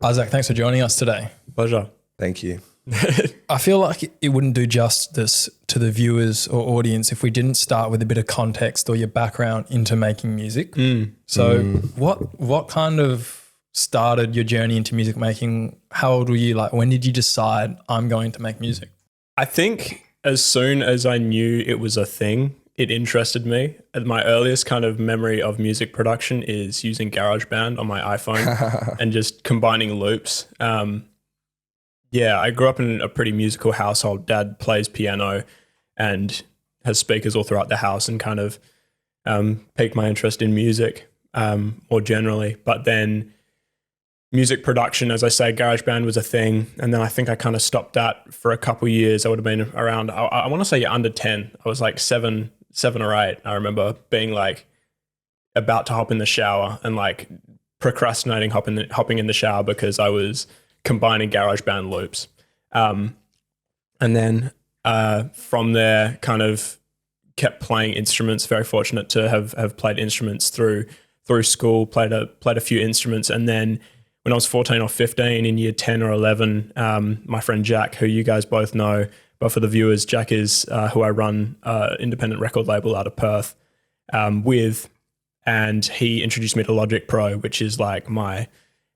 Isaac, thanks for joining us today. Pleasure. Thank you. I feel like it wouldn't do justice to the viewers or audience if we didn't start with a bit of context or your background into making music. What kind of started your journey into music making? How old were you? Like, when did you decide I'm going to make music? I think as soon as I knew it was a thing, it interested me. And my earliest kind of memory of music production is using GarageBand on my iPhone and just combining loops. Yeah, I grew up in a pretty musical household. Dad plays piano and has speakers all throughout the house and kind of piqued my interest in music more generally. But then music production, as I say, GarageBand was a thing. And then I think I kind of stopped that for a couple of years. I would have been around, I want to say under 10. I was like seven or eight. I remember being like about to hop in the shower and like procrastinating hopping in the shower because I was combining GarageBand loops. And then from there kind of kept playing instruments, very fortunate to have played instruments through school, played a few instruments. And then when I was 14 or 15 in year 10 or 11, my friend Jack, who you guys both know, but for the viewers, Jack is who I run independent record label out of Perth with, and he introduced me to Logic Pro, which is like my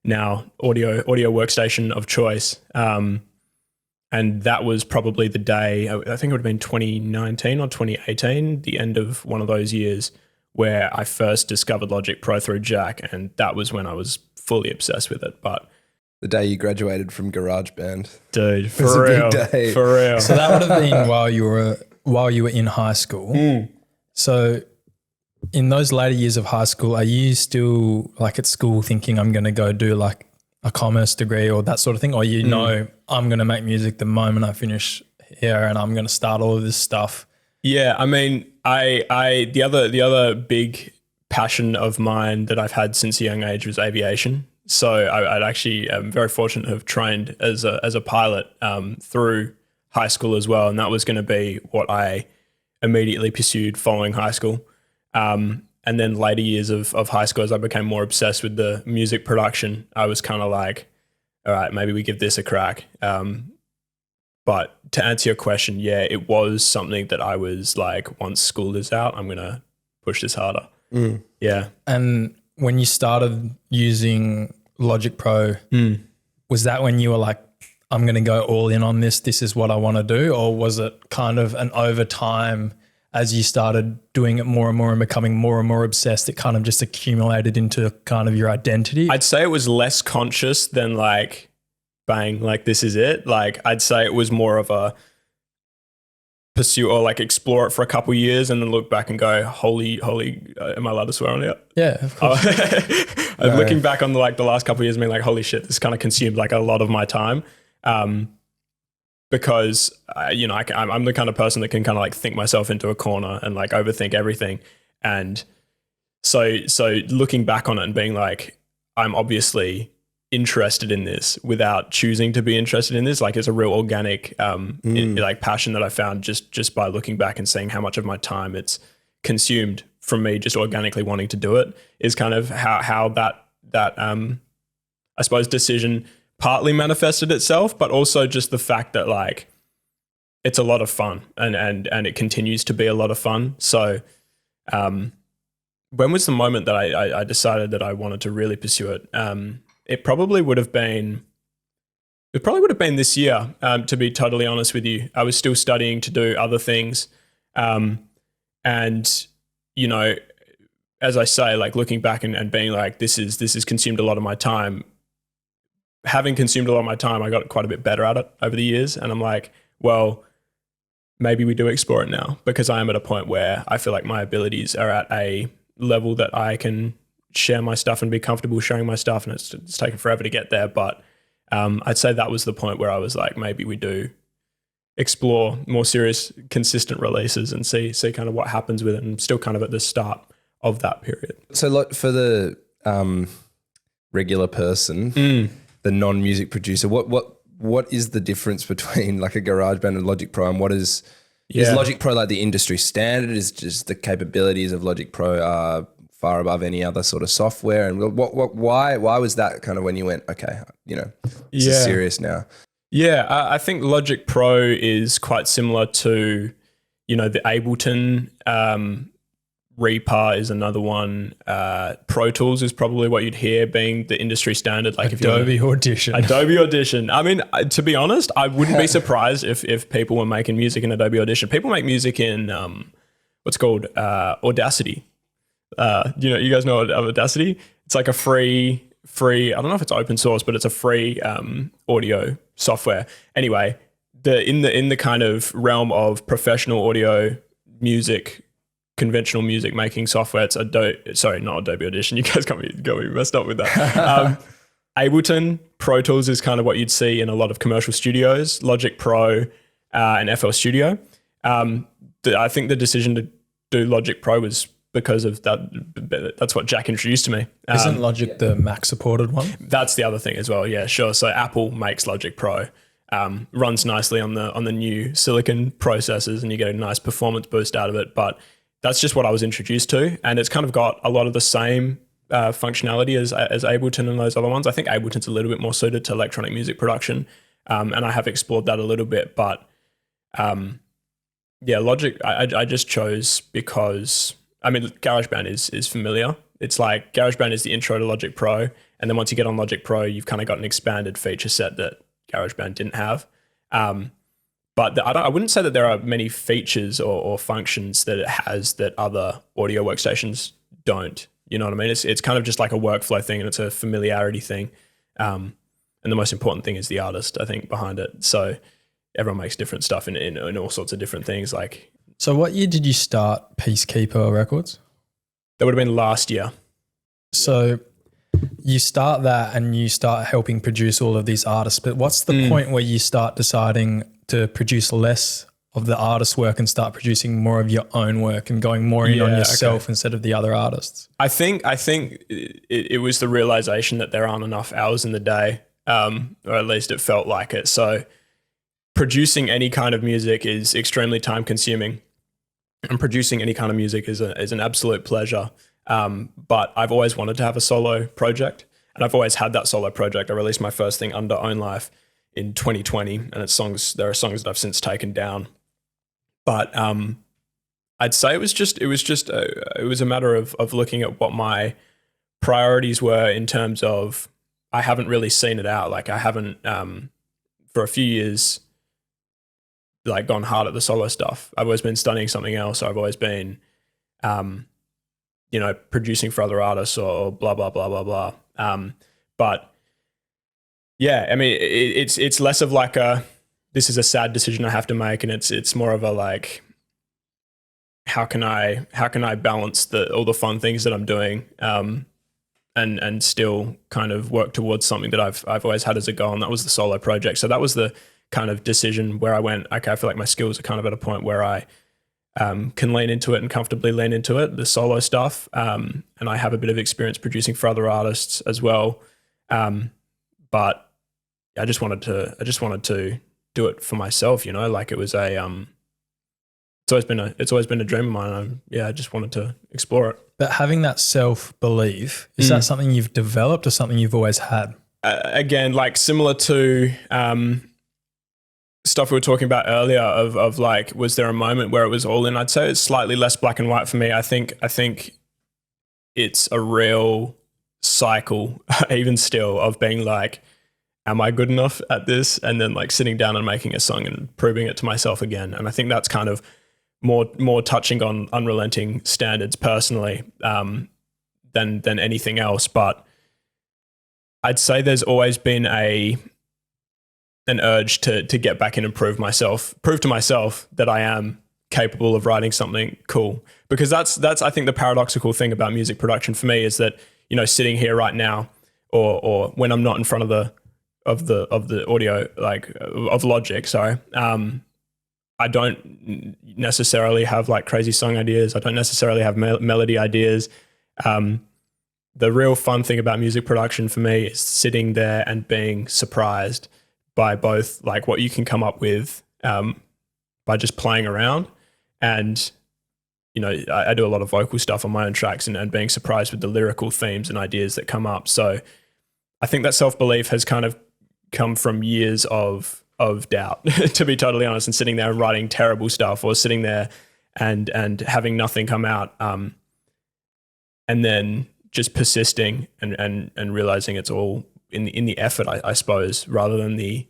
now audio workstation of choice. And that was probably the day, I think it would have been 2019 or 2018, the end of one of those years where I first discovered Logic Pro through Jack. And that was when I was fully obsessed with it. But The day you graduated from GarageBand. dude, for real. For real. So that would have been while you were in high school. So in those later years of high school, are you still like at school thinking I'm going to go do like a commerce degree or that sort of thing? Or you know, I'm going to make music the moment I finish here and I'm going to start all of this stuff? Yeah, I mean, the other big passion of mine that I've had since a young age was aviation. So I'd actually am very fortunate to have trained as a pilot through high school as well. And that was going to be what I immediately pursued following high school. And then later years of high school, as I became more obsessed with the music production, I was kind of like, all right, maybe we give this a crack. But to answer your question, yeah, it was something that I was like, once school is out, I'm going to push this harder. Yeah. And when you started using Logic Pro, was that when you were like, I'm going to go all in on this, this is what I want to do? Or was it kind of an over time as you started doing it more and more and becoming more and more obsessed, it kind of just accumulated into kind of your identity? I'd say it was less conscious than like, bang, like this is it. Like I'd say it was more of a pursue or like explore it for a couple of years and then look back and go, holy, am I allowed to swear on it? Yeah, of course. I'm looking back on the last couple of years and being like, holy shit, this kind of consumed like a lot of my time. Because I'm the kind of person that can kind of like think myself into a corner and like overthink everything. And so looking back on it and being like, I'm obviously interested in this without choosing to be interested in this. Like it's a real organic like passion that I found just by looking back and seeing how much of my time it's consumed from me just organically wanting to do it is kind of how that I suppose decision partly manifested itself, but also just the fact that like it's a lot of fun and it continues to be a lot of fun. So when was the moment that I decided that I wanted to really pursue it? It probably would have been this year, to be totally honest with you. I was still studying to do other things. And, you know, as I say, like looking back and being like, this has consumed a lot of my time. Having consumed a lot of my time, I got quite a bit better at it over the years. And I'm like, well, maybe we do explore it now, because I am at a point where I feel like my abilities are at a level that I can share my stuff and be comfortable sharing my stuff. And it's taken forever to get there. But I'd say that was the point where I was like, maybe we do explore more serious, consistent releases and see kind of what happens with it. And I'm still kind of at the start of that period. So like for the regular person, the non-music producer, what is the difference between like a GarageBand and Logic Pro, and what is Logic Pro like the industry standard? Is just the capabilities of Logic Pro are far above any other sort of software? And why was that kind of when you went, okay, this is serious now? Yeah, I think Logic Pro is quite similar to, the Ableton. Reaper is another one. Pro Tools is probably what you'd hear being the industry standard. Like Adobe Audition. Adobe Audition. I mean, to be honest, I wouldn't be surprised if people were making music in Adobe Audition. People make music in what's called Audacity. You guys know Audacity? It's like a free. I don't know if it's open source, but it's a free audio software. Anyway, in the kind of realm of professional audio music, conventional music making software, it's not Adobe Audition. You guys got me messed up with that. Ableton, Pro Tools is kind of what you'd see in a lot of commercial studios. Logic Pro and FL Studio. I think the decision to do Logic Pro was because of that. That's what Jack introduced to me. Isn't Logic the Mac supported one? That's the other thing as well. Yeah, sure. So Apple makes Logic Pro. Runs nicely on the new silicon processors, and you get a nice performance boost out of it. But that's just what I was introduced to, and it's kind of got a lot of the same functionality as Ableton and those other ones. I think Ableton's a little bit more suited to electronic music production, and I have explored that a little bit. But Logic I just chose because GarageBand is familiar. It's like GarageBand is the intro to Logic Pro, and then once you get on Logic Pro, you've kind of got an expanded feature set that GarageBand didn't have. But I wouldn't say that there are many features or functions that it has that other audio workstations don't. You know what I mean? It's kind of just like a workflow thing, and it's a familiarity thing. And the most important thing is the artist, I think, behind it. So everyone makes different stuff in all sorts of different things. So what year did you start Peacekeeper Records? That would have been last year. So you start that and you start helping produce all of these artists, but what's the point where you start deciding to produce less of the artist's work and start producing more of your own work and going more in on yourself instead of the other artists? I think it was the realization that there aren't enough hours in the day, or at least it felt like it. So producing any kind of music is extremely time consuming, and producing any kind of music is an absolute pleasure. But I've always wanted to have a solo project, and I've always had that solo project. I released my first thing under Own Life in 2020, and there are songs that I've since taken down. But I'd say it was a matter of looking at what my priorities were in terms of, I haven't really seen it out. Like I haven't for a few years gone hard at the solo stuff. I've always been studying something else. I've always been producing for other artists or blah blah blah blah blah. But yeah, I mean, it's less of like this is a sad decision I have to make, and it's more of a how can I balance all the fun things that I'm doing, and still kind of work towards something that I've always had as a goal, and that was the solo project. So that was the kind of decision where I went, okay, I feel like my skills are kind of at a point where I can lean into it and comfortably lean into it, the solo stuff, and I have a bit of experience producing for other artists as well, but I just wanted to do it for myself, it was it's always been a dream of mine. I just wanted to explore it. But having that self-belief, is that something you've developed or something you've always had? Again, similar to stuff we were talking about earlier of was there a moment where it was all in? I'd say it's slightly less black and white for me. I think it's a real cycle, even still, of being am I good enough at this? And then sitting down and making a song and proving it to myself again. And I think that's kind of more touching on unrelenting standards personally than anything else. But I'd say there's always been an urge to get back in and prove to myself that I am capable of writing something cool. Because that's I think the paradoxical thing about music production for me is that, sitting here right now, or when I'm not in front of the audio, of Logic, sorry, I don't necessarily have crazy song ideas. I don't necessarily have melody ideas. The real fun thing about music production for me is sitting there and being surprised by both what you can come up with by just playing around, and I do a lot of vocal stuff on my own tracks and being surprised with the lyrical themes and ideas that come up. So I think that self-belief has kind of come from years of doubt, to be totally honest, and sitting there and writing terrible stuff, or sitting there and having nothing come out, and then just persisting and realizing it's all in the effort, I suppose, rather than the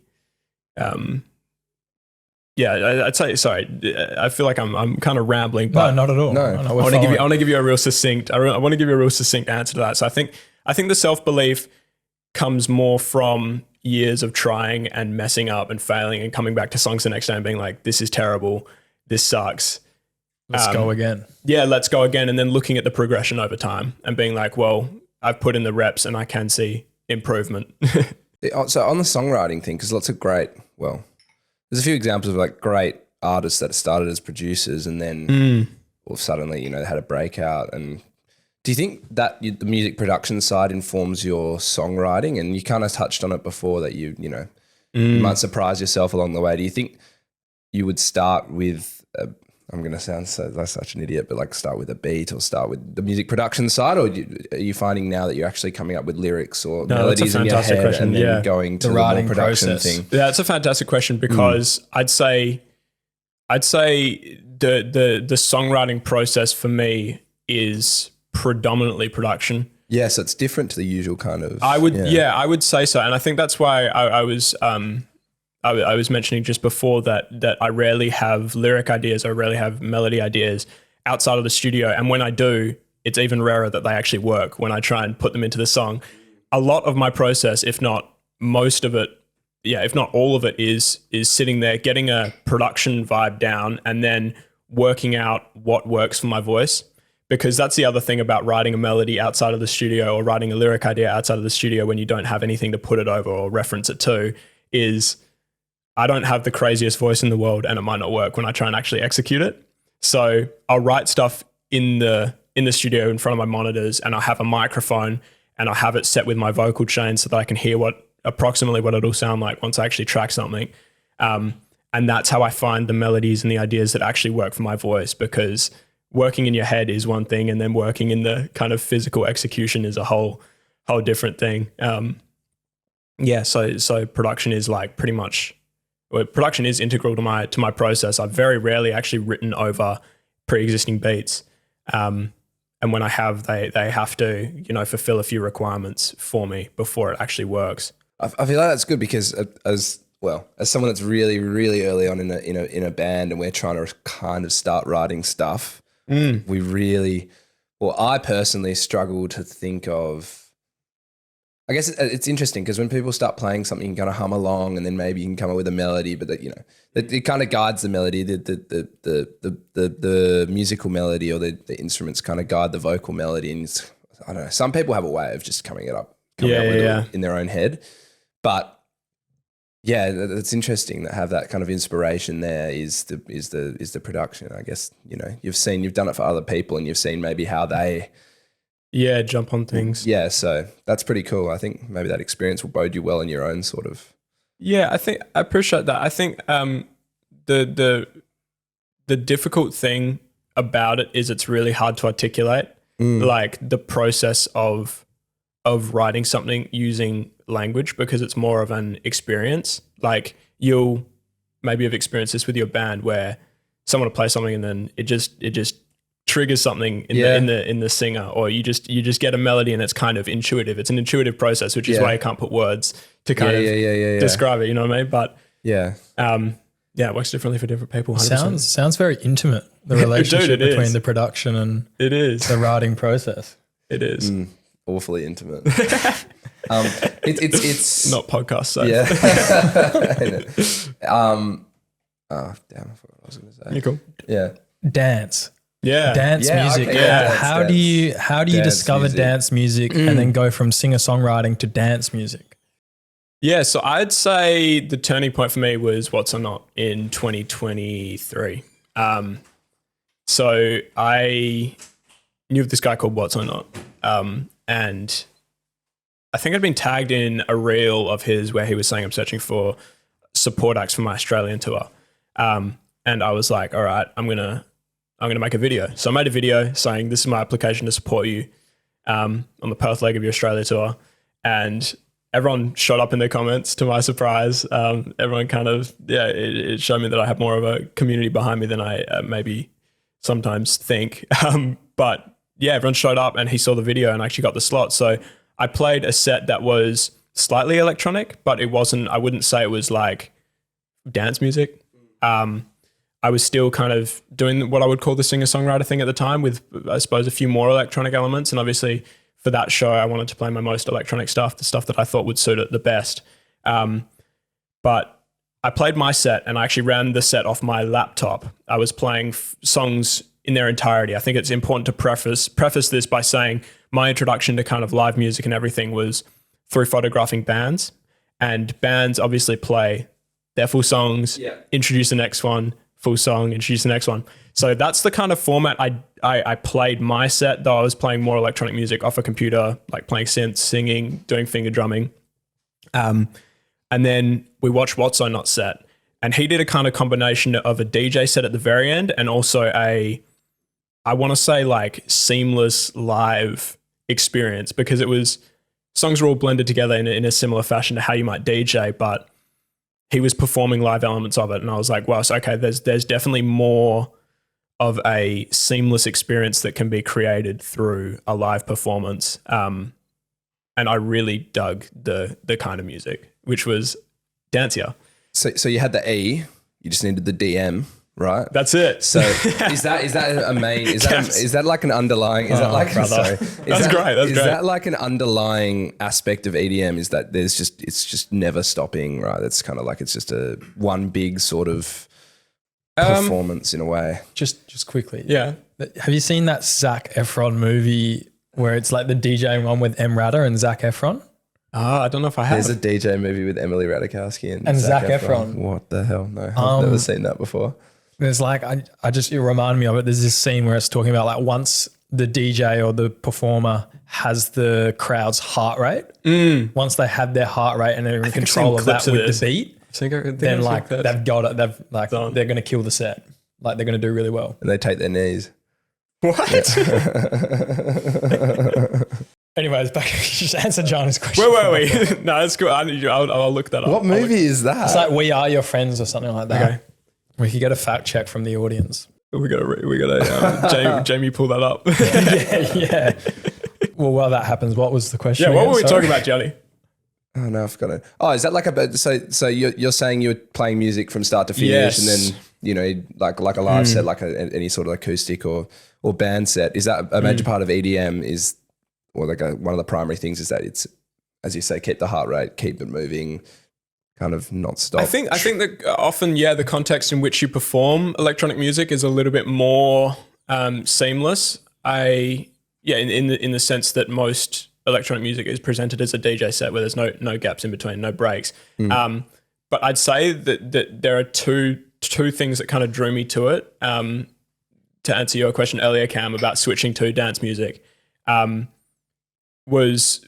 I'd say, sorry, I feel like I'm kind of rambling, but no, not at all. No. I I want to give you a real succinct answer to that. So I think the self-belief comes more from years of trying and messing up and failing and coming back to songs the next day and being like, this is terrible, this sucks. Let's go again. Yeah, let's go again. And then looking at the progression over time and being like, well, I've put in the reps and I can see improvement. So on the songwriting thing, because there's a few examples of like great artists that started as producers and then suddenly, they had a breakout. And do you think that the music production side informs your songwriting? And you kind of touched on it before that you might surprise yourself along the way. Do you think you would start with, I'm going to sound like such an idiot, but like start with a beat or start with the music production side? Or are you finding now that you're actually coming up with lyrics or melodies in your head and then going to the more production process thing? Yeah, it's a fantastic question because I'd say the songwriting process for me is predominantly production. Yeah, so it's different to the usual kind of. I would say so, and I think that's why I was mentioning just before that I rarely have lyric ideas, I rarely have melody ideas outside of the studio, and when I do, it's even rarer that they actually work when I try and put them into the song. A lot of my process, if not most of it, if not all of it, is sitting there getting a production vibe down and then working out what works for my voice. Because that's the other thing about writing a melody outside of the studio or writing a lyric idea outside of the studio when you don't have anything to put it over or reference it to, is I don't have the craziest voice in the world and it might not work when I try and actually execute it. So I'll write stuff in the studio in front of my monitors, and I'll have a microphone and I'll have it set with my vocal chain so that I can hear approximately what it'll sound like once I actually track something. And that's how I find the melodies and the ideas that actually work for my voice, because working in your head is one thing, and then working in the kind of physical execution is a whole different thing. So production is like pretty much, production is integral to my process. I've very rarely actually written over pre-existing beats. And when I have, they have to, fulfill a few requirements for me before it actually works. I feel like that's good because as someone that's really, really early on in a band and we're trying to kind of start writing stuff, we really, I personally struggle to think of, I guess it's interesting because when people start playing something, you can kind of hum along and then maybe you can come up with a melody, but that, it kind of guides the melody, the musical melody, or the instruments kind of guide the vocal melody. And I don't know, some people have a way of just coming up with it in their own head, but yeah, that's interesting to have that kind of inspiration. There is the production. I guess you've done it for other people, and you've seen maybe how they jump on things. Yeah, so that's pretty cool. I think maybe that experience will bode you well in your own sort of. Yeah, I think I appreciate that. I think the difficult thing about it is it's really hard to articulate, like the process of writing something using language, because it's more of an experience. Like you'll maybe have experienced this with your band where someone will play something and then it just triggers something in the singer, or you just get a melody and it's kind of intuitive. It's an intuitive process, which is why you can't put words to kind of describe it. You know what I mean? But it works differently for different people. 100%. Sounds very intimate, the relationship between the production and the writing process. It is. Awfully intimate. It's not podcast safe. Yeah. Oh damn! I forgot what I was going to say. You're cool. Yeah. Dance. Yeah. Dance music. Okay, yeah. How do you discover music. dance music and then go from singer-songwriting to dance music? Yeah, so I'd say the turning point for me was What's or Not in 2023. So I knew of this guy called What's or Not. And I think I'd been tagged in a reel of his where he was saying I'm searching for support acts for my Australian tour. And I was like, all right, I'm going to I'm going to make a video. So I made a video saying, this is my application to support you on the Perth leg of your Australia tour. And everyone shot up in their comments, to my surprise. Everyone kind of, it showed me that I have more of a community behind me than I maybe sometimes think. But yeah, everyone showed up and he saw the video and actually got the slot. So I played a set that was slightly electronic, but it wasn't, I wouldn't say it was like dance music. I was still kind of doing what I would call the singer-songwriter thing at the time with, I suppose, a few more electronic elements. And obviously for that show, I wanted to play my most electronic stuff, the stuff that I thought would suit it the best. But I played my set and I actually ran the set off my laptop. I was playing songs in their entirety. I think it's important to preface this by saying my introduction to kind of live music and everything was through photographing bands. And bands obviously play their full songs, introduce the next one, full song, introduce the next one. So that's the kind of format I played my set, though I was playing more electronic music off a computer, like playing synths, singing, doing finger drumming. And then we watched What's So Not set. And he did a kind of combination of a DJ set at the very end and also I want to say like seamless live experience, because it was, songs were all blended together in a similar fashion to how you might DJ, but he was performing live elements of it. And I was like, wow, so okay, there's definitely more of a seamless experience that can be created through a live performance. And I really dug the kind of music, which was dancier. So you had the E, you just needed the DM, right? That's it. So is that a main? Is that like an underlying? Is that like brother. That's great. Is that like an underlying aspect of EDM? Is that it's just never stopping, right? It's kind of like it's just a one big sort of performance in a way. Just quickly. Yeah. Have you seen that Zac Efron movie where it's like the DJing one with Emrata and Zac Efron? I don't know if I have. There's a DJ movie with Emily Ratajkowski and Zac Efron. What the hell? No, I've never seen that before. There's like, it reminded me of it. There's this scene where it's talking about like once the DJ or the performer has the crowd's heart rate, once they have their heart rate and they're in control of that with the beat, then like they've got it. They've like, they're going to kill the set. Like they're going to do really well. And they take their knees. What? Anyways, back, just answer John's question. Wait. No, that's cool. I'll look that up. What movie is that? It's like We Are Your Friends or something like that. Okay. We could get a fact check from the audience. We gotta Jamie pull that up. yeah. Well, while that happens, what was the question? Yeah, what were we talking about, Johnny? Oh no, I forgot it. Oh, is that like so you're saying you're playing music from start to finish, Yes. and then like a live set, like any sort of acoustic or band set? Is that a major part of EDM? One of the primary things is that it's, as you say, keep the heart rate, keep it moving, kind of not stop. I think that often, the context in which you perform electronic music is a little bit more seamless. In the sense that most electronic music is presented as a DJ set where there's no gaps in between, no breaks. But I'd say that there are two things that kind of drew me to it. To answer your question earlier, Cam, about switching to dance music, was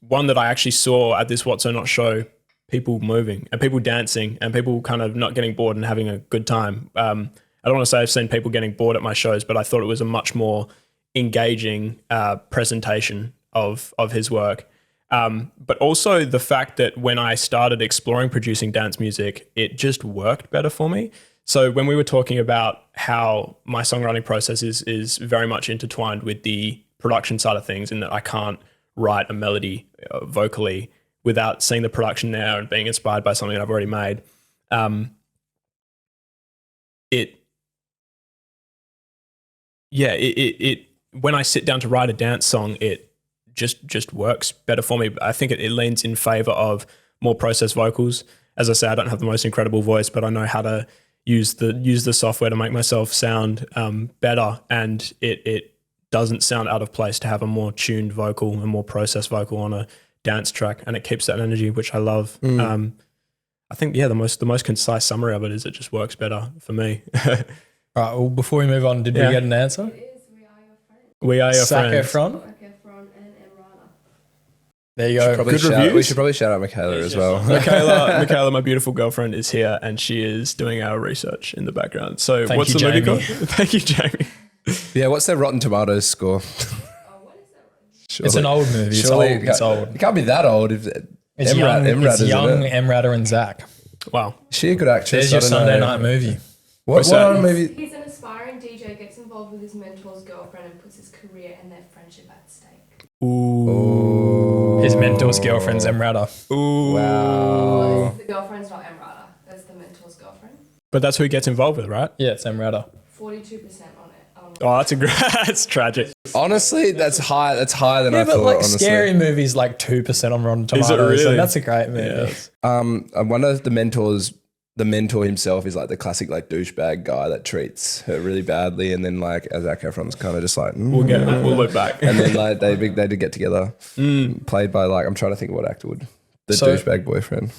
one that I actually saw at this What's So Not show. People moving and people dancing and people kind of not getting bored and having a good time. I don't want to say I've seen people getting bored at my shows, but I thought it was a much more engaging presentation of his work. But also the fact that when I started exploring producing dance music, it just worked better for me. So when we were talking about how my songwriting process is very much intertwined with the production side of things, and that I can't write a melody vocally without seeing the production there and being inspired by something that I've already made. When I sit down to write a dance song, it just works better for me. I think it leans in favor of more processed vocals. As I say, I don't have the most incredible voice, but I know how to use the software to make myself sound better, and it doesn't sound out of place to have a more tuned vocal and more processed vocal on a dance track, and it keeps that energy, which I love. I think the most concise summary of it is it just works better for me. All right. Well, before we move on, did we get an answer? It is We Are Your Friends. We Are Your Zac Friends. Efron. Zac Efron and Emrata. There you go. Good reviews. We should probably shout out Michaela as well. Michaela, my beautiful girlfriend, is here and she is doing our research in the background. So what's the movie called? Thank you, Jamie. Yeah, what's their Rotten Tomatoes score? Surely. It's an old movie. It's old. It can't be that old. If it's young Emrata and Zach. Wow. Is she a good actress? There's your Sunday night movie. What movie? He's an aspiring DJ, gets involved with his mentor's girlfriend and puts his career and their friendship at stake. Ooh. His mentor's girlfriend's Emrata. Ooh. Wow. The girlfriend's not Emrata. That's the mentor's girlfriend. But that's who he gets involved with, right? Yeah, it's Emrata. 42% on it. Oh, that's tragic. Honestly, that's high. That's higher than I but thought. like honestly. Scary Movie's like 2% on Rotten Tomatoes. Is it really? And that's a great movie. Yes. I wonder if the mentor himself is like the classic like douchebag guy that treats her really badly, and then like Zac Efron's kind of just like We'll look back. and then like they did get together, played by like I'm trying to think of what actor would the douchebag boyfriend.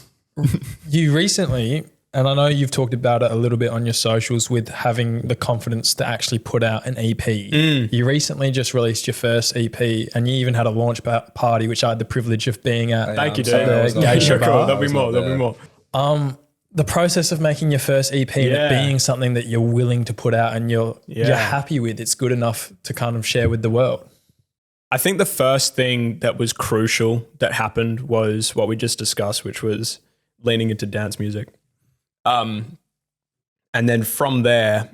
You recently, and I know you've talked about it a little bit on your socials, with having the confidence to actually put out an EP. You recently just released your first EP, and you even had a launch party, which I had the privilege of being at. Thank you, dude. Geisha Bar. There'll be more. The process of making your first EP and it being something that you're willing to put out and you're happy with, it's good enough to kind of share with the world. I think the first thing that was crucial that happened was what we just discussed, which was leaning into dance music. And then from there,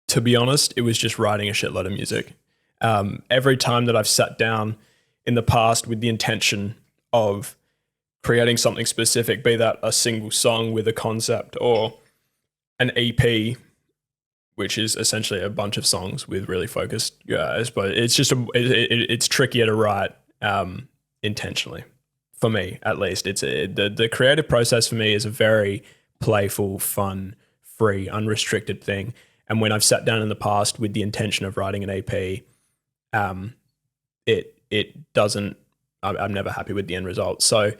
to be honest, it was just writing a shitload of music. Every time that I've sat down in the past with the intention of creating something specific, be that a single song with a concept or an EP, which is essentially a bunch of songs with really focused guys, but it's just it's trickier to write intentionally. For me, at least, the creative process for me is a very playful, fun, free, unrestricted thing. And when I've sat down in the past with the intention of writing an EP, it doesn't. I'm never happy with the end result. So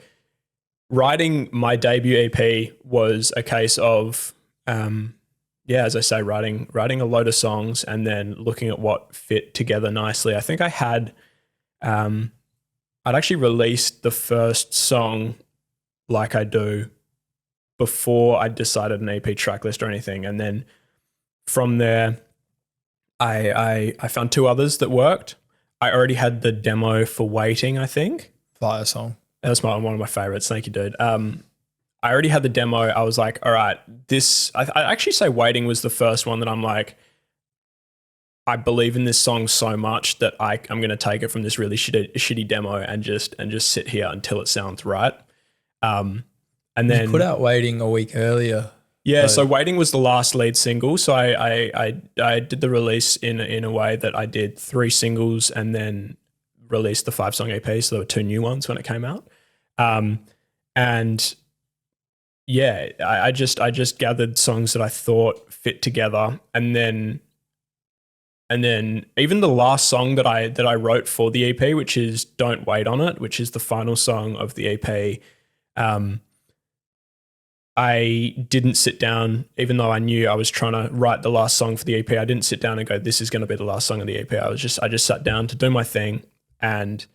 writing my debut EP was a case of, as I say, writing a load of songs and then looking at what fit together nicely. I think I had, I'd actually released the first song Like I Do before I decided an EP track list or anything. And then from there, I found two others that worked. I already had the demo for Waiting, I think. Fire song. That's one of my favorites. Thank you, dude. I already had the demo. I was like, all right, I actually say Waiting was the first one that I'm like, I believe in this song so much that I'm going to take it from this really shitty demo and just sit here until it sounds right. And then you put out Waiting a week earlier. Yeah, so Waiting was the last lead single. So I did the release in a way that I did 3 singles and then released the 5-song EP. So there were 2 new ones when it came out. And yeah, I just gathered songs that I thought fit together, and then even the last song that I wrote for the EP, which is Don't Wait on It, which is the final song of the EP. I didn't sit down, even though I knew I was trying to write the last song for the EP. I didn't sit down and go, this is going to be the last song of the EP. I just sat down to do my thing and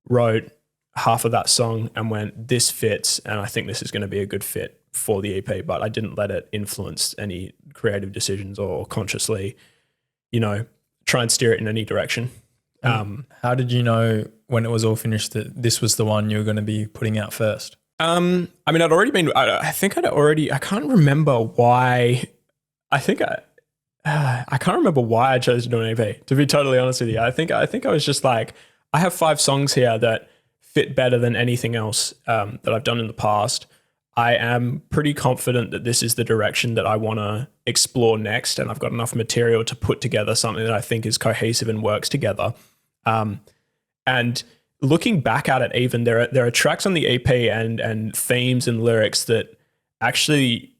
wrote half of that song and went, this fits, and I think this is going to be a good fit for the EP. But I didn't let it influence any creative decisions or consciously, try and steer it in any direction. How did you know when it was all finished that this was the one you were going to be putting out first? I mean, I can't remember why. I can't remember why I chose to do an EP, to be totally honest with you. I think I was just like, I have 5 songs here that fit better than anything else that I've done in the past. I am pretty confident that this is the direction that I want to explore next, and I've got enough material to put together something that I think is cohesive and works together. And looking back at it, even there are tracks on the EP and themes and lyrics that actually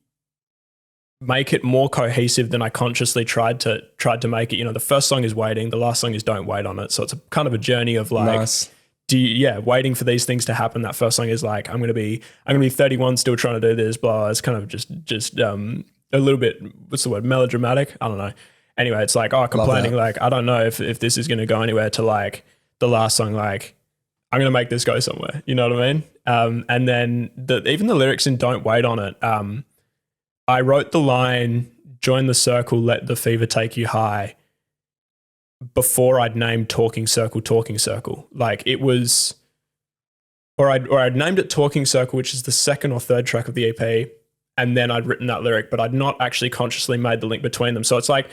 make it more cohesive than I consciously tried to make it. The first song is Waiting, the last song is Don't Wait on It. So it's a kind of a journey of like, nice. Waiting for these things to happen. That first song is like, I'm gonna be 31, still trying to do this, blah. It's kind of just a little bit, what's the word, melodramatic? I don't know. Anyway, it's like, complaining, like, I don't know if this is gonna go anywhere, to like the last song, like, I'm going to make this go somewhere. You know what I mean? And then even the lyrics in Don't Wait on It, I wrote the line, join the circle, let the fever take you high, before I'd named Talking Circle. Like it was, or I'd named it Talking Circle, which is the second or third track of the EP. And then I'd written that lyric, but I'd not actually consciously made the link between them. So it's like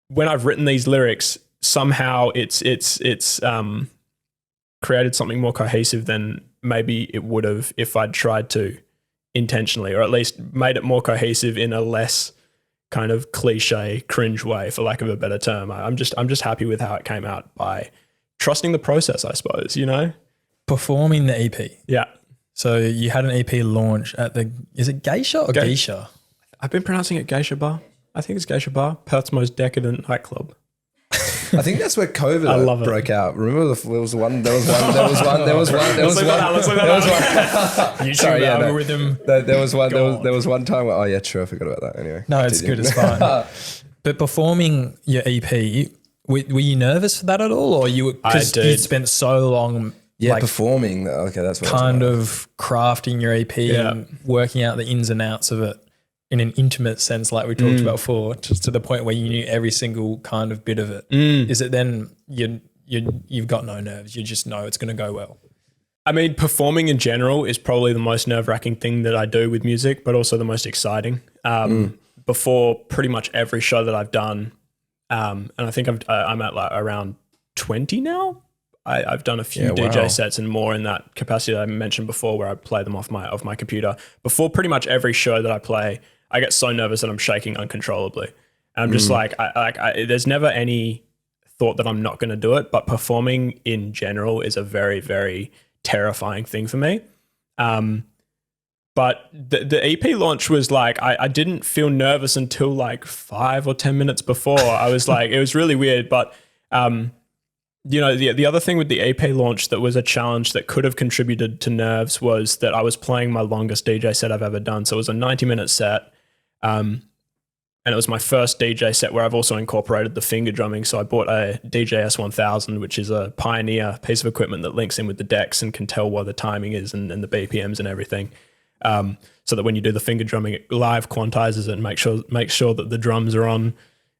when I've written these lyrics, somehow it's created something more cohesive than maybe it would have if I'd tried to intentionally, or at least made it more cohesive in a less kind of cliche, cringe way, for lack of a better term. I'm just happy with how it came out by trusting the process, I suppose, you know? Performing the EP. Yeah. So you had an EP launch at is it Geisha or Geisha? I've been pronouncing it Geisha Bar. I think it's Geisha Bar, Perth's most decadent nightclub. I think that's where COVID broke out. Remember, there was one. YouTube Sorry, algorithm. There was one time where, oh yeah, true, I forgot about that. Anyway. No, it's good, it's fine. But performing your EP, were you nervous for that at all? Or because you'd spent so long performing. Okay, that's what kind of crafting your EP and working out the ins and outs of it in an intimate sense, like we talked about before, just to the point where you knew every single kind of bit of it. Is it then you've got no nerves, you just know it's going to go well? I mean, performing in general is probably the most nerve-wracking thing that I do with music, but also the most exciting. Before pretty much every show that I've done, and I think I'm at like around 20 now. I've done a few DJ sets and more in that capacity that I mentioned before, where I play them off my computer. Before pretty much every show that I play, I get so nervous that I'm shaking uncontrollably. And I'm just like, there's never any thought that I'm not going to do it, but performing in general is a very, very terrifying thing for me. But the EP launch was like, I didn't feel nervous until like 5 or 10 minutes before. I was like, it was really weird. But, you know, the other thing with the EP launch that was a challenge that could have contributed to nerves was that I was playing my longest DJ set I've ever done. So it was a 90-minute set. And it was my first DJ set where I've also incorporated the finger drumming. So I bought a DJ S1000, which is a pioneer piece of equipment that links in with the decks and can tell what the timing is and the BPMs and everything. So that when you do the finger drumming, it live quantizes it and make sure that the drums are on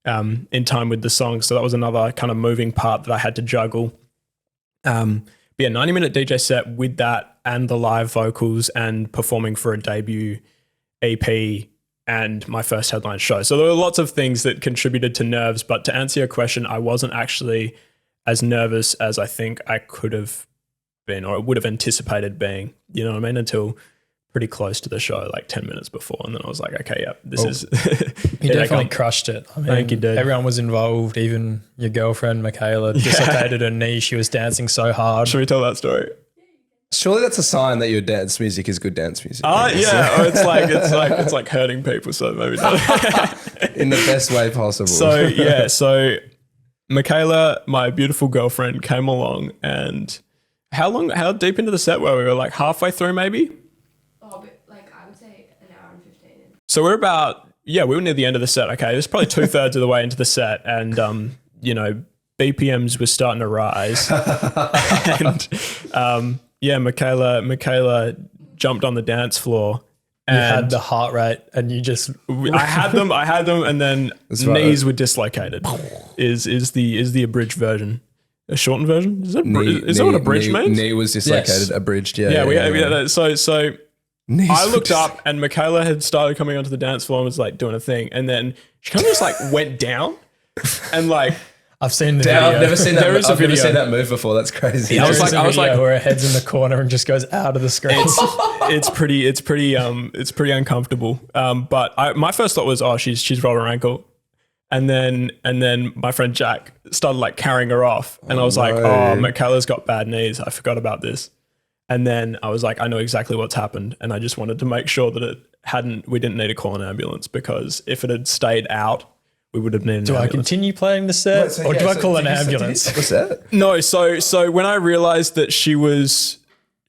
in time with the song. So that was another kind of moving part that I had to juggle. But yeah, 90-minute DJ set with that and the live vocals and performing for a debut EP and my first headline show. So there were lots of things that contributed to nerves, but to answer your question, I wasn't actually as nervous as I think I could have been or would have anticipated being, you know what I mean, until pretty close to the show, like 10 minutes before. And then I was like, okay, yeah, this is... You definitely crushed it. I mean, thank you, dude. Everyone was involved, even your girlfriend, Michaela, dislocated her knee. She was dancing so hard. Should we tell that story? Surely that's a sign that your dance music is good dance music. Yeah. It's like hurting people, so maybe not. In the best way possible. So Michaela, my beautiful girlfriend, came along, and how deep into the set were we? We were like halfway through maybe? Oh, but like I would say an hour and 15. So we were near the end of the set. Okay, it was probably 2/3 of the way into the set, and you know, BPMs were starting to rise. And Michaela jumped on the dance floor. You had the heart rate, and you just I had them, and then knees were dislocated. Is the abridged version. A shortened version? Is that what abridged means? Knee was dislocated, abridged, yeah. Yeah. So I looked up and Michaela had started coming onto the dance floor and was like doing a thing. And then she kind of just like went down and like... I've seen the video. I've never seen that move before. That's crazy. Yeah, I was like, where her head's in the corner and just goes out of the screen. It's pretty uncomfortable. But my first thought was, oh, she's rolled her ankle. And then my friend Jack started like carrying her off. And I was like, oh, Michaela's got bad knees. I forgot about this. And then I was like, I know exactly what's happened. And I just wanted to make sure that we didn't need to call an ambulance, because if it had stayed out, we would have needed an ambulance. Do I continue playing the set or do I call an ambulance? What's that? No. So when I realized that she was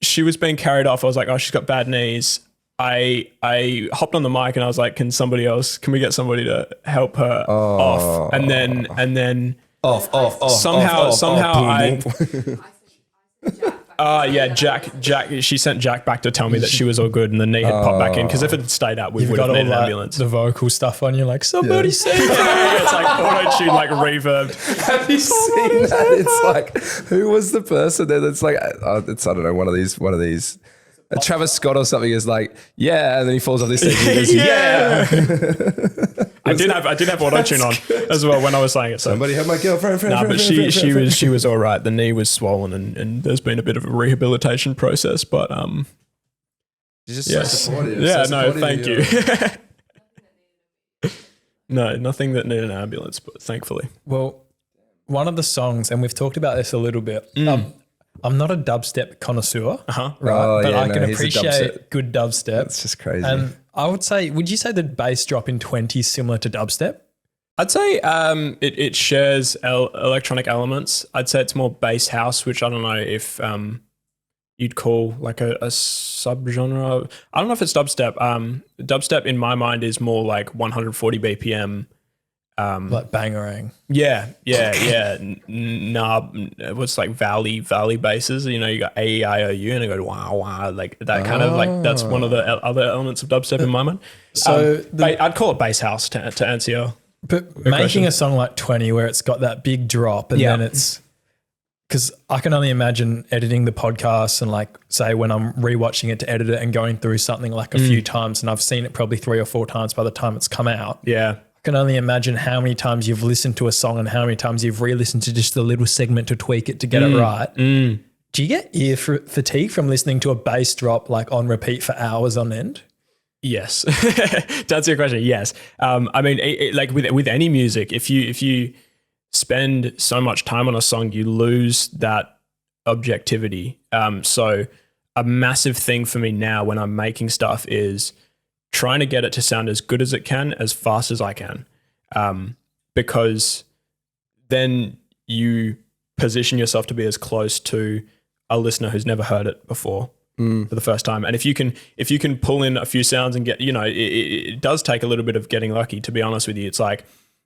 being carried off, I was like, oh, she's got bad knees. I hopped on the mic and I was like, can we get somebody to help her off? And then off. Somehow I said, Jack, Jack. She sent Jack back to tell me that she was all good, and the knee had popped back in. Because if it had stayed out, we You've would got have all needed an that, ambulance. the vocal stuff on you, like somebody save me. It's like auto-tune, like reverb. Have you seen that? It's like, who was the person there that's like, it's, I don't know, one of these. Travis Scott or something is like, yeah, and then he falls off this stage and he goes, yeah. I did have auto-tune on as well when I was saying it. So. Somebody had my girlfriend. But she was all right. The knee was swollen, and there's been a bit of a rehabilitation process. But She's just so supportive. Yeah, so no, supportive thank you. No, nothing that needed an ambulance, but thankfully. Well, one of the songs, and we've talked about this a little bit. I'm not a dubstep connoisseur, right? But I can appreciate good dubstep. It's just crazy. And I would say, would you say the bass drop in 20 is similar to dubstep? I'd say it shares electronic elements. I'd say it's more bass house, which I don't know if you'd call like a subgenre. I don't know if it's dubstep. Dubstep in my mind is more like 140 BPM. Like bangarang. Yeah. What's like valley basses? You know, you got A, I, O, U, and it go wow, wow, like that kind of like that's one of the other elements of dubstep in my mind. So I'd call it bass house to answer your. But making question. a song like 20 where it's got that big drop and then it's because I can only imagine editing the podcast and like say when I'm rewatching it to edit it and going through something like a few times, and I've seen it probably 3 or 4 times by the time it's come out. Yeah. I can only imagine how many times you've listened to a song and how many times you've re-listened to just a little segment to tweak it to get it right. Do you get ear fatigue from listening to a bass drop like on repeat for hours on end? Yes. To answer your question, yes. I mean, like with any music, if you spend so much time on a song, you lose that objectivity. So a massive thing for me now when I'm making stuff is trying to get it to sound as good as it can, as fast as I can, because then you position yourself to be as close to a listener who's never heard it before for the first time. And if you can pull in a few sounds and get, you know, it does take a little bit of getting lucky, to be honest with you. It's like,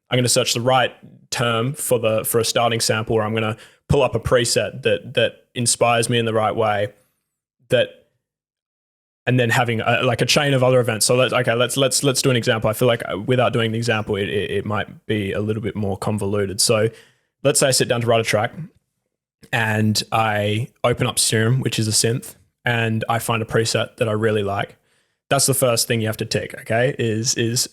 I'm going to search the right term for a starting sample, or I'm going to pull up a preset that inspires me in the right way, and then having like a chain of other events. So let's do an example. I feel like without doing the example, it might be a little bit more convoluted. So let's say I sit down to write a track and I open up Serum, which is a synth, and I find a preset that I really like. That's the first thing you have to tick, okay, is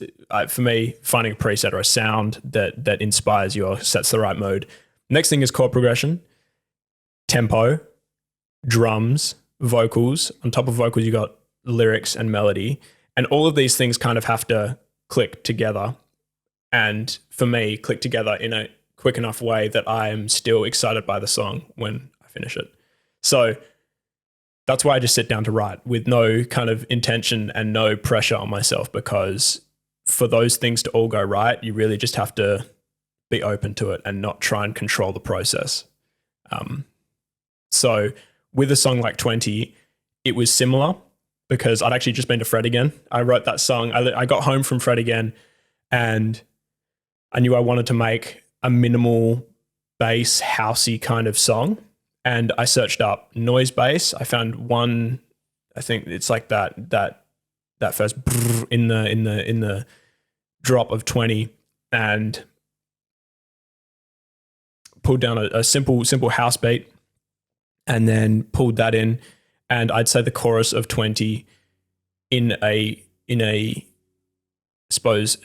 for me, finding a preset or a sound that inspires you or sets the right mood. Next thing is chord progression, tempo, drums, vocals. On top of vocals, you got lyrics and melody, and all of these things kind of have to click together, and for me click together in a quick enough way that I am still excited by the song when I finish it. So that's why I just sit down to write with no kind of intention and no pressure on myself, because for those things to all go right, you really just have to be open to it and not try and control the process. So with a song like 20, it was similar, because I'd actually just been to Fred again. I wrote that song. I got home from Fred again, and I knew I wanted to make a minimal bass, housey kind of song. And I searched up noise bass. I found one, I think it's like that first in the drop of 20, and pulled down a simple house beat, and then pulled that in. And I'd say the chorus of 20 in a suppose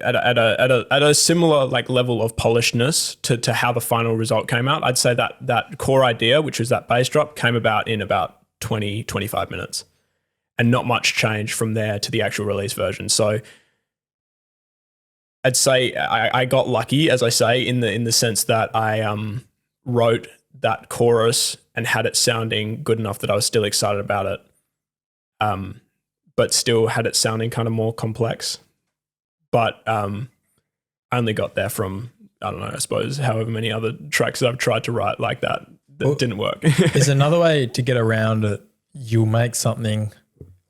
at a similar like level of polishedness to how the final result came out. I'd say that core idea, which was that bass drop, came about in about 20-25 minutes, and not much change from there to the actual release version. So I'd say I got lucky, as I say, in the sense that I wrote that chorus and had it sounding good enough that I was still excited about it, but still had it sounding kind of more complex. But I only got there from, I don't know, I suppose, however many other tracks that I've tried to write like that didn't work. Is another way to get around it, you'll make something,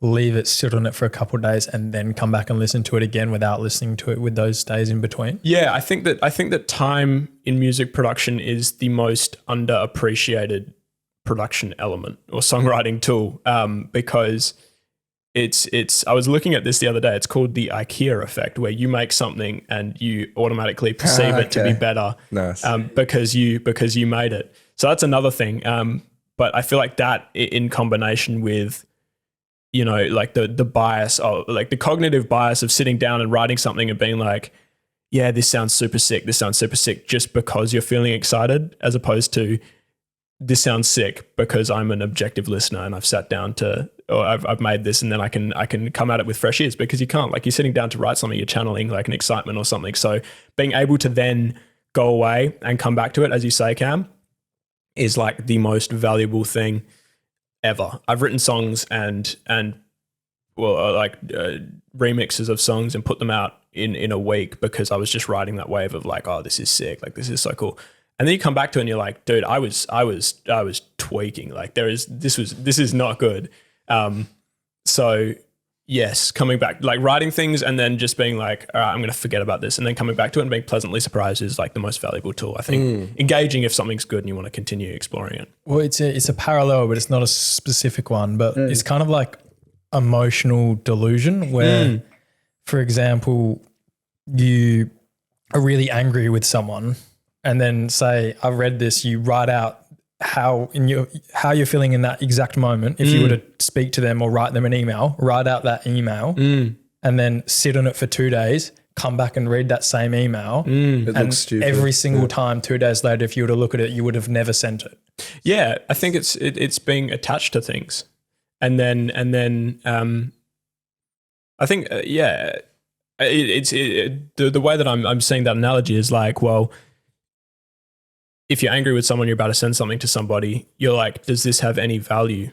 leave it, sit on it for a couple of days, and then come back and listen to it again without listening to it with those days in between? Yeah, I think that time in music production is the most underappreciated production element or songwriting tool, because I was looking at this the other day. It's called the IKEA effect, where you make something and you automatically perceive it to be better, Nice. because you made it. So that's another thing. But I feel like that in combination with, you know, like the bias of like the cognitive bias of sitting down and writing something and being like, yeah, this sounds super sick. This sounds super sick just because you're feeling excited, as opposed to this sounds sick because I'm an objective listener and I've sat down or I've made this, and then I can come at it with fresh ears, because you can't, like, you're sitting down to write something, you're channeling like an excitement or something. So being able to then go away and come back to it, as you say, Cam, is like the most valuable thing ever. I've written songs and remixes of songs and put them out in a week because I was just riding that wave of like, oh, this is sick, like this is so cool. And then you come back to it and you're like, dude, I was tweaking. Like this is not good. So yes, coming back, like writing things and then just being like, all right, I'm going to forget about this, and then coming back to it and being pleasantly surprised is like the most valuable tool, I think. Engaging if something's good and you want to continue exploring it. Well, it's a parallel, but it's not a specific one, but it's kind of like emotional delusion where, for example, you are really angry with someone and then say, I read this, you write out how you're feeling in that exact moment. If you were to speak to them or write them an email, write out that email and then sit on it for 2 days, come back and read that same email. It and looks stupid. every single time, 2 days later, if you were to look at it, you would have never sent it. Yeah, I think it's being attached to things. And then I think, the way that I'm seeing that analogy is like, well, if you're angry with someone, you're about to send something to somebody, you're like, does this have any value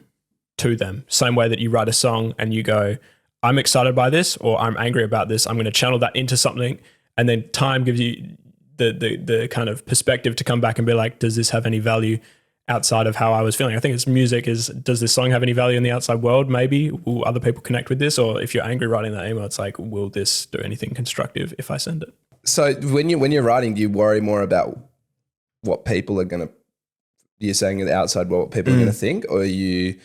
to them? Same way that you write a song and you go, I'm excited by this, or I'm angry about this. I'm going to channel that into something. And then time gives you the kind of perspective to come back and be like, does this have any value outside of how I was feeling? I think it's music is, does this song have any value in the outside world? Maybe. Will other people connect with this? Or if you're angry writing that email, it's like, will this do anything constructive if I send it? So when you're writing, do you worry more about what people are going to, you're saying in the outside world, what people are going to think, or do you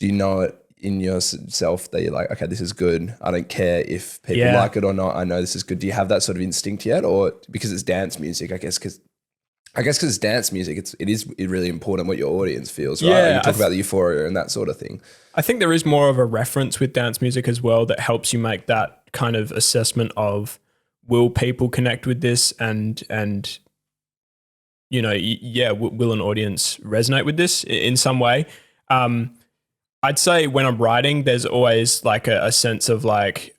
know it in yourself that you're like, okay, this is good. I don't care if people like it or not. I know this is good. Do you have that sort of instinct yet? Or because it's dance music, I guess because it's dance music, it is really important what your audience feels, right? Yeah, you talk about the euphoria and that sort of thing. I think there is more of a reference with dance music as well that helps you make that kind of assessment of, will people connect with this, and you know, will an audience resonate with this in some way? I'd say when I'm writing, there's always like a sense of like,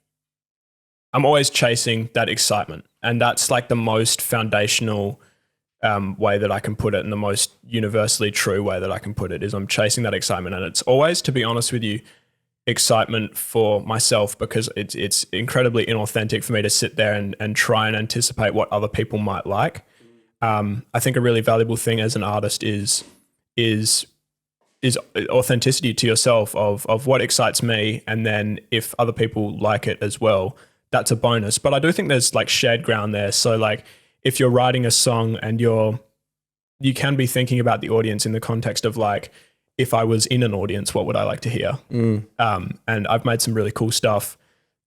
I'm always chasing that excitement. And that's like the most foundational way that I can put it, and the most universally true way that I can put it is I'm chasing that excitement. And it's always, to be honest with you, excitement for myself, because it's incredibly inauthentic for me to sit there and try and anticipate what other people might like. I think a really valuable thing as an artist is authenticity to yourself of what excites me, and then if other people like it as well, that's a bonus. But I do think there's like shared ground there. So like if you're writing a song and you can be thinking about the audience in the context of like, if I was in an audience, what would I like to hear? And I've made some really cool stuff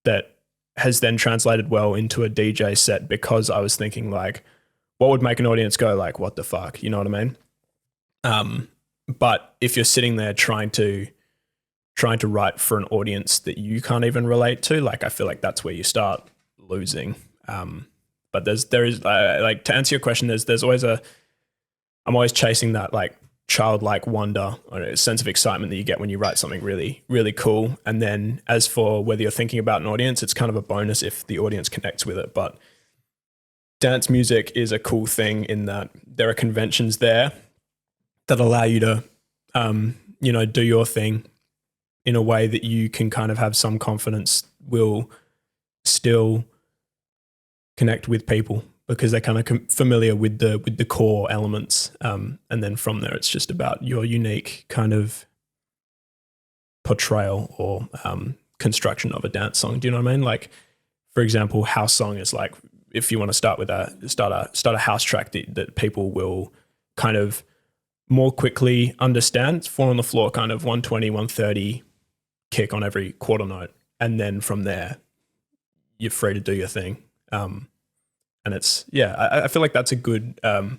that has then translated well into a DJ set, because I was thinking like, what would make an audience go like, what the fuck? You know what I mean? But if you're sitting there trying to write for an audience that you can't even relate to, like, I feel like that's where you start losing. But there is like, to answer your question, there's always I'm always chasing that like childlike wonder or a sense of excitement that you get when you write something really, really cool. And then as for whether you're thinking about an audience, it's kind of a bonus if the audience connects with it. But dance music is a cool thing in that there are conventions there that allow you to, do your thing in a way that you can kind of have some confidence will still connect with people, because they're kind of familiar with the core elements. And then from there, it's just about your unique kind of portrayal or construction of a dance song. Do you know what I mean? Like, for example, house song is like, if you want to start with start a house track that people will kind of more quickly understand. It's 4 on the floor, kind of 120, 130 kick on every quarter note. And then from there, you're free to do your thing. And it's, I feel like that's a good kind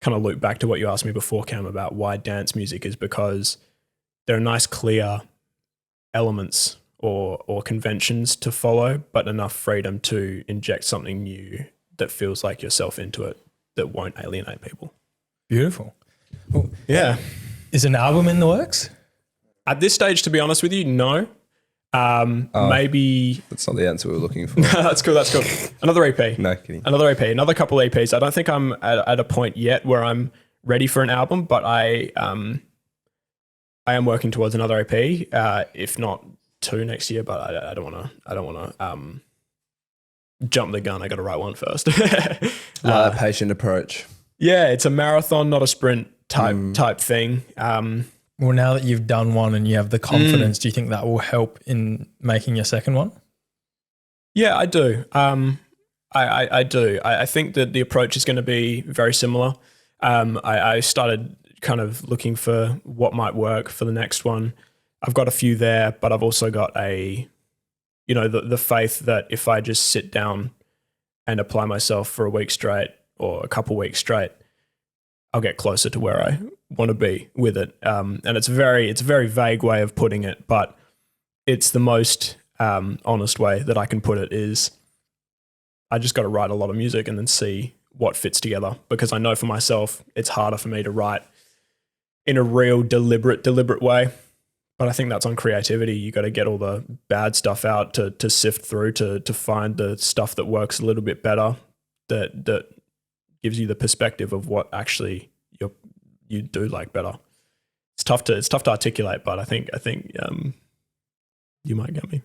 of loop back to what you asked me before, Cam, about why dance music is, because there are nice, clear elements or conventions to follow, but enough freedom to inject something new that feels like yourself into it that won't alienate people. Beautiful. Well, Yeah. is an album in the works? At this stage, to be honest with you, no. Maybe That's not the answer we were looking for. That's cool. Another EP. No kidding. Another EP. Another couple EPs. I don't think I'm at a point yet where I'm ready for an album, but I am working towards another EP. If not 2 next year, but I don't want to jump the gun. I got to write one first. A patient approach. Yeah, it's a marathon, not a sprint type thing. Well, now that you've done one and you have the confidence, do you think that will help in making your second one? Yeah, I do. I do. I think that the approach is going to be very similar. I started kind of looking for what might work for the next one. I've got a few there, but I've also got the faith that if I just sit down and apply myself for a week straight or a couple weeks straight, I'll get closer to where I want to be with it. And it's a very vague way of putting it, but it's the most honest way that I can put it is I just got to write a lot of music and then see what fits together, because I know for myself, it's harder for me to write in a real deliberate way. But I think that's on creativity. You got to get all the bad stuff out to sift through to find the stuff that works a little bit better, that gives you the perspective of what actually you do like better. It's tough to articulate, but I think you might get me.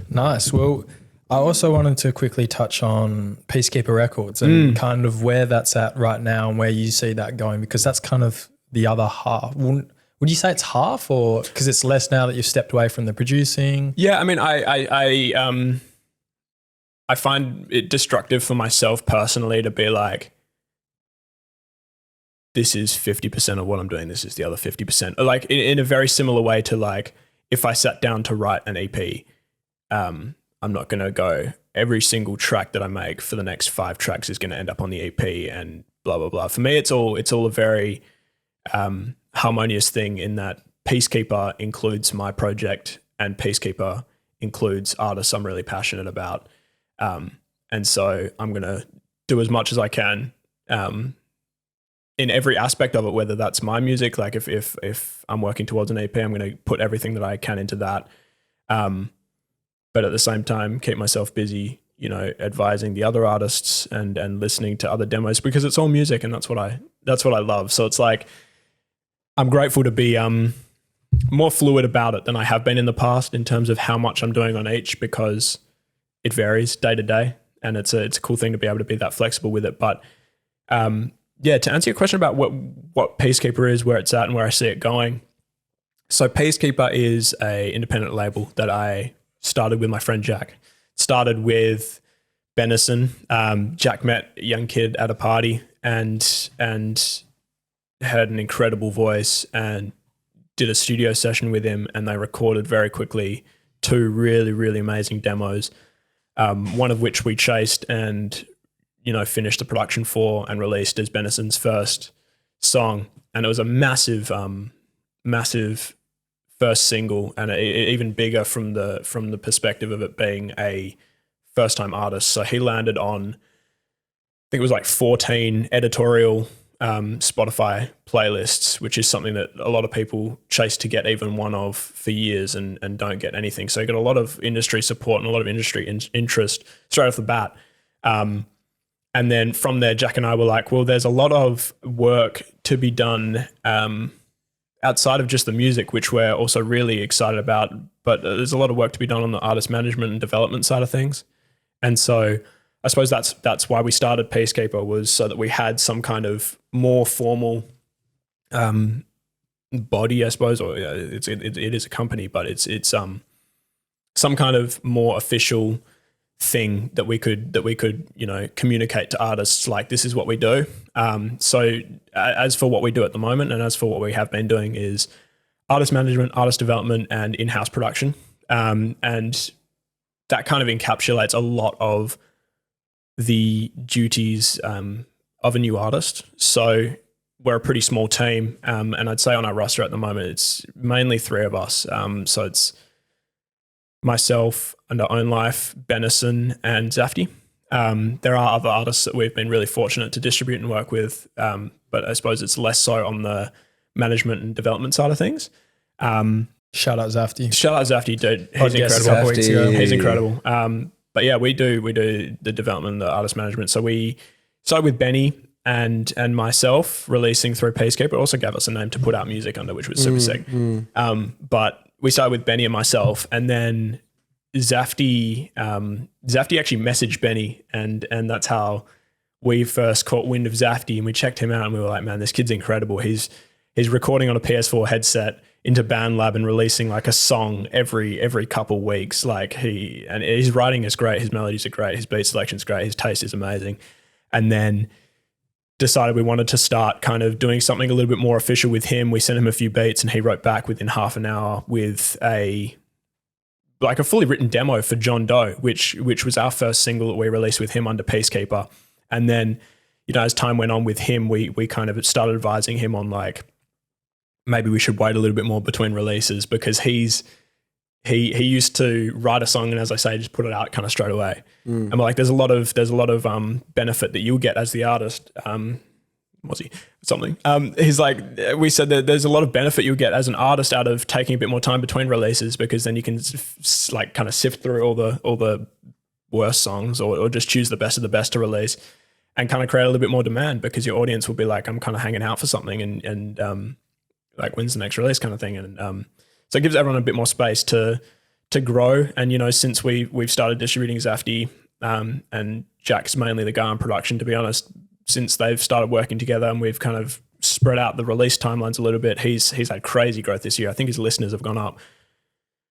Nice. Well, I also wanted to quickly touch on Peacekeeper Records and kind of where that's at right now and where you see that going, because that's kind of the other half. Would you say it's half, or because it's less now that you've stepped away from the producing? Yeah, I mean, I find it destructive for myself personally to be like, this is 50% of what I'm doing, this is the other 50%. Like in a very similar way to like, if I sat down to write an EP, I'm not going to go every single track that I make for the next 5 tracks is going to end up on the EP and blah, blah, blah. For me, it's all a very harmonious thing in that Peacekeeper includes my project and Peacekeeper includes artists I'm really passionate about. And so I'm going to do as much as I can in every aspect of it, whether that's my music, like if I'm working towards an EP, I'm going to put everything that I can into that. But at the same time, keep myself busy, advising the other artists and listening to other demos, because it's all music and that's what I love. So it's like, I'm grateful to be more fluid about it than I have been in the past in terms of how much I'm doing on each, because it varies day to day, and it's a cool thing to be able to be that flexible with it. But to answer your question about what Peacekeeper is, where it's at and where I see it going. So Peacekeeper is a independent label that I started with my friend Jack. Started with Benison. Jack met a young kid at a party and had an incredible voice and did a studio session with him, and they recorded very quickly 2 really, really amazing demos, one of which we chased and finished the production for and released as Benison's first song. And it was a massive first single, and even bigger from the perspective of it being a first-time artist. So he landed on, I think it was like 14 editorial Spotify playlists, which is something that a lot of people chase to get even one of for years and don't get anything. So he got a lot of industry support and a lot of industry interest straight off the bat. And then from there, Jack and I were like, well, there's a lot of work to be done outside of just the music, which we're also really excited about, but there's a lot of work to be done on the artist management and development side of things. And so I suppose that's why we started Peacekeeper, was so that we had some kind of more formal body, I suppose, or it is a company, but it's some kind of more official thing that we could communicate to artists, like, this is what we do. So as for what we do at the moment, and as for what we have been doing, is artist management, artist development, and in-house production. And that kind of encapsulates a lot of the duties of a new artist. So we're a pretty small team, and I'd say on our roster at the moment, it's mainly 3 of us. So it's myself, Under Own Life, Benison, and Zafty. There are other artists that we've been really fortunate to distribute and work with, but I suppose it's less so on the management and development side of things. Shout out Zafty. Shout out Zafty, dude. He's Podcast incredible. a couple weeks ago. He's incredible. But yeah, we do the development and the artist management. So we started with Benny and myself releasing through Peacekeeper. It also gave us a name to put out music under, which was super sick. But we started with Benny and myself, and then Zafty actually messaged Benny, and that's how we first caught wind of Zafty, and we checked him out and we were like, man, this kid's incredible. He's recording on a PS4 headset into BandLab and releasing like a song every couple weeks. Like his writing is great, his melodies are great, his beat selection's great, his taste is amazing. And then decided we wanted to start kind of doing something a little bit more official with him. We sent him a few beats and he wrote back within half an hour with a fully written demo for John Doe, which was our first single that we released with him under Peacekeeper. And then, as time went on with him, we kind of started advising him on like, maybe we should wait a little bit more between releases, because he used to write a song and, as I say, just put it out kind of straight away. And we're like, there's a lot of benefit that you'll get as the artist. Was he something? He's like, we said that there's a lot of benefit you'll get as an artist out of taking a bit more time between releases, because then you can like kind of sift through all the worst songs or just choose the best of the best to release, and kind of create a little bit more demand, because your audience will be like, I'm kind of hanging out for something, and like, when's the next release kind of thing. And so it gives everyone a bit more space to grow. And, since we've started distributing Zafty, and Jack's mainly the guy on production, to be honest, since they've started working together and we've kind of spread out the release timelines a little bit, he's had crazy growth this year. I think his listeners have gone up.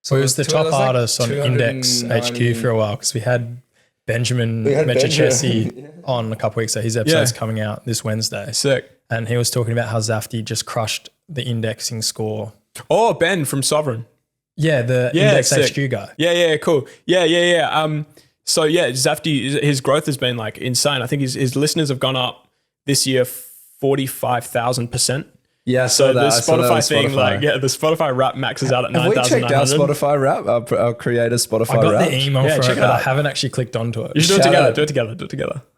So he was the top artist on Index HQ for a while, because we had Benjamin Mechachesi on a couple weeks ago. His episode's coming out this Wednesday. Sick. And he was talking about how Zafty just crushed the indexing score. Oh, Ben from Sovereign. Yeah, the Index sick. HQ guy. Yeah, cool. Yeah. So yeah, Zafty, his growth has been like insane. I think his listeners have gone up this year 45,000%. Yeah, so the Spotify thing, like, the Spotify Wrap maxes out at 9,900. Have we checked our Spotify Wrap, our creator Spotify Wrap? I got the email for it, but I haven't actually clicked onto it. You should do it together.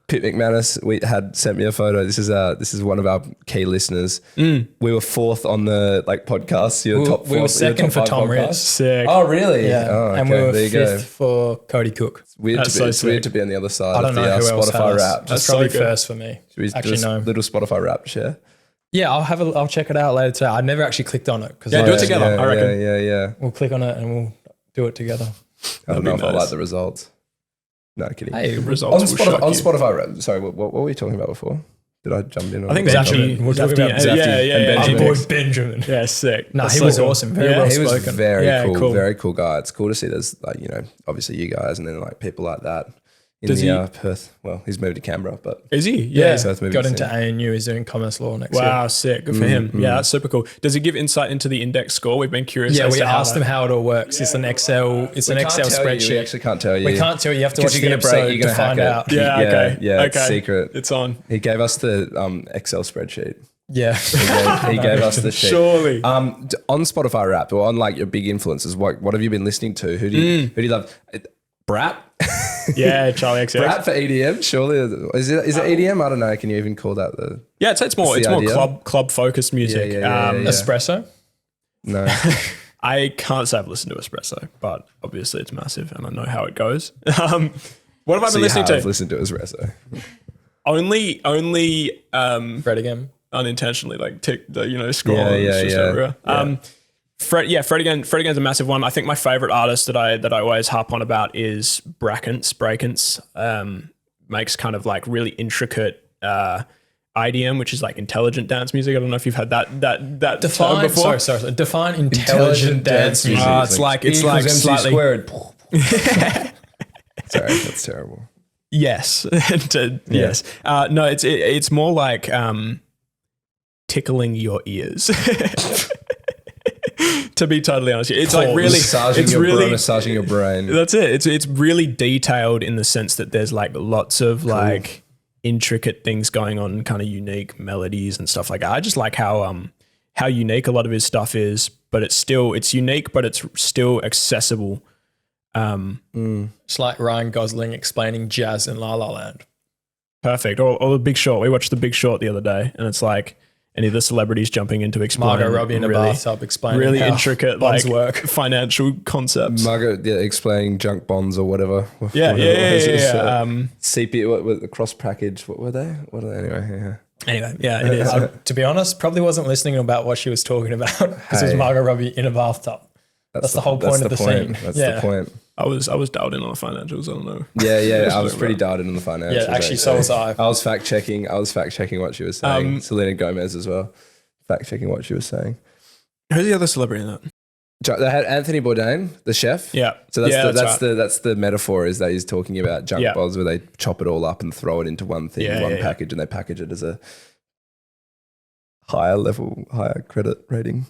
Pete McManus had sent me a photo. This is one of our key listeners. We were 4th on the podcast. We were second for Tom Riss. Sick. Oh, really? Yeah. Oh, okay. And we were 5th for Cody Cook. It's weird to be on the other side. I don't know who else Spotify Wrap. That's probably first for me. Should we actually do a little Spotify Wrap share? Yeah, I'll check it out later today. I never actually clicked on it. Do it together, I reckon. Yeah. We'll click on it and we'll do it together. I don't know if I like the results. No, kidding. Hey, results on Spotify Wrap. Sorry, what were we talking about before? Did I jump in? I think Zafty. We're talking about Zafty and Benjamin. Our boy Benjamin. Yeah, sick. Nah, he was awesome. Very well spoken. He was very cool. Very cool guy. It's cool to see there's obviously you guys and then like people like that. Perth. Well, he's moved to Canberra, but is he? Yeah, got into ANU. He's doing commerce law next year. Wow, sick. Good for him. Yeah, that's super cool. Does he give insight into the index score? We've been curious. Yeah, we asked him how it all works. It's an Excel. It's an Excel spreadsheet. We actually can't tell you. We can't tell you. You have to watch the episode to find out. Yeah. Okay. Yeah. It's secret. It's on. He gave us the Excel spreadsheet. Yeah, he gave us the sheet. Surely. On Spotify Wrapped or on like your big influencers, what have you been listening to? Who do you love? Brat. Yeah, Charlie XX. Brat for EDM, surely. Is it EDM? I don't know. Can you even call that the? Yeah, it's more club focused music. Yeah. Espresso? No. I can't say I've listened to Espresso, but obviously it's massive and I know how it goes. What have I been listening to? I've listened to Espresso. Only Fred again. Unintentionally, like scroll. Yeah. Fred again's a massive one. I think my favorite artist that I always harp on about is Brakence. Makes kind of like really intricate IDM, which is like intelligent dance music. I don't know if you've had that term before. Sorry. Define intelligent dance music. It's like slightly. Sorry, that's terrible. Yes. Yes. No, it's more like tickling your ears. To be totally honest, it's like really massaging your brain. That's it. It's really detailed in the sense that there's like lots of like intricate things going on, kind of unique melodies and stuff like that. I just like how unique a lot of his stuff is, but it's unique, but it's still accessible. It's like Ryan Gosling explaining jazz in La La Land. Perfect. Or The Big Short. We watched The Big Short the other day, and it's like any of the celebrities jumping in to explain Margot Robbie in a bathtub explaining really how intricate bonds like work. financial concepts. Margaret explaining junk bonds or whatever. Yeah. CP, what the cross package? What were they? What are they anyway? Anyway, yeah, it is. To be honest, probably wasn't listening about what she was talking about because it was Margot Robbie in a bathtub. That's the whole point of the scene. That's the point. I was dialed in on the financials. I don't know. Yeah. I was pretty dialed in on the financials. Yeah, actually, so was I. I was fact checking what she was saying. Selena Gomez as well. Fact checking what she was saying. Who's the other celebrity in that? They had Anthony Bourdain, the chef. Yeah. So that's the metaphor, is that he's talking about junk bonds where they chop it all up and throw it into one thing, package, and they package it as a higher credit rating.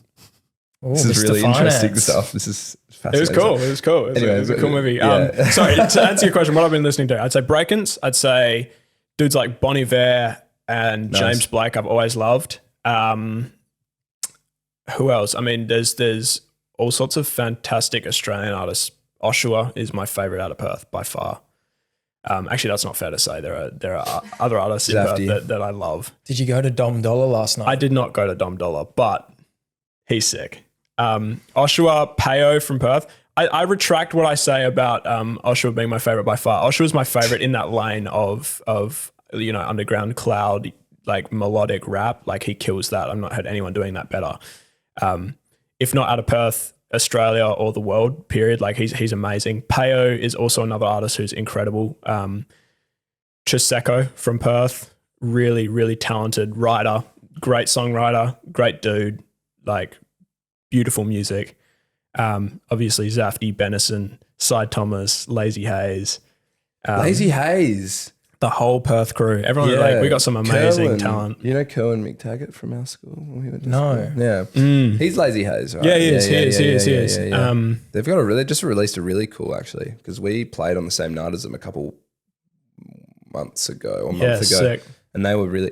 Ooh, this is Mr. really Finance. interesting stuff. This is fascinating. It was cool. It was a cool movie. Yeah. Sorry, to answer your question, what I've been listening to, I'd say Breakins. I'd say dudes like Bon Iver and James Blake I've always loved. Who else? I mean, there's all sorts of fantastic Australian artists. Oshua is my favourite out of Perth by far. Actually, that's not fair to say. There are other artists in Perth that I love. Did you go to Dom Dollar last night? I did not go to Dom Dollar, but he's sick. Oshua, Peo from Perth. I retract what I say about Oshua being my favourite by far. Oshua is my favourite in that lane of underground cloud, like melodic rap. Like he kills that. I've not heard anyone doing that better. If not out of Perth, Australia or the world, period. Like he's amazing. Peo is also another artist who's incredible. Chiseko from Perth, really, really talented writer, great songwriter, great dude, like beautiful music. Obviously Zafty, Benison, Cy Thomas, Lazy Haze. Lazy Haze. The whole Perth crew. Everyone, like, we got some amazing talent. You know Kerwin McTaggart from our school? No. Yeah. He's Lazy Haze, right? Yeah, he is. They've just released a really cool, actually, because we played on the same night as them a couple months ago. Sick. And they were really,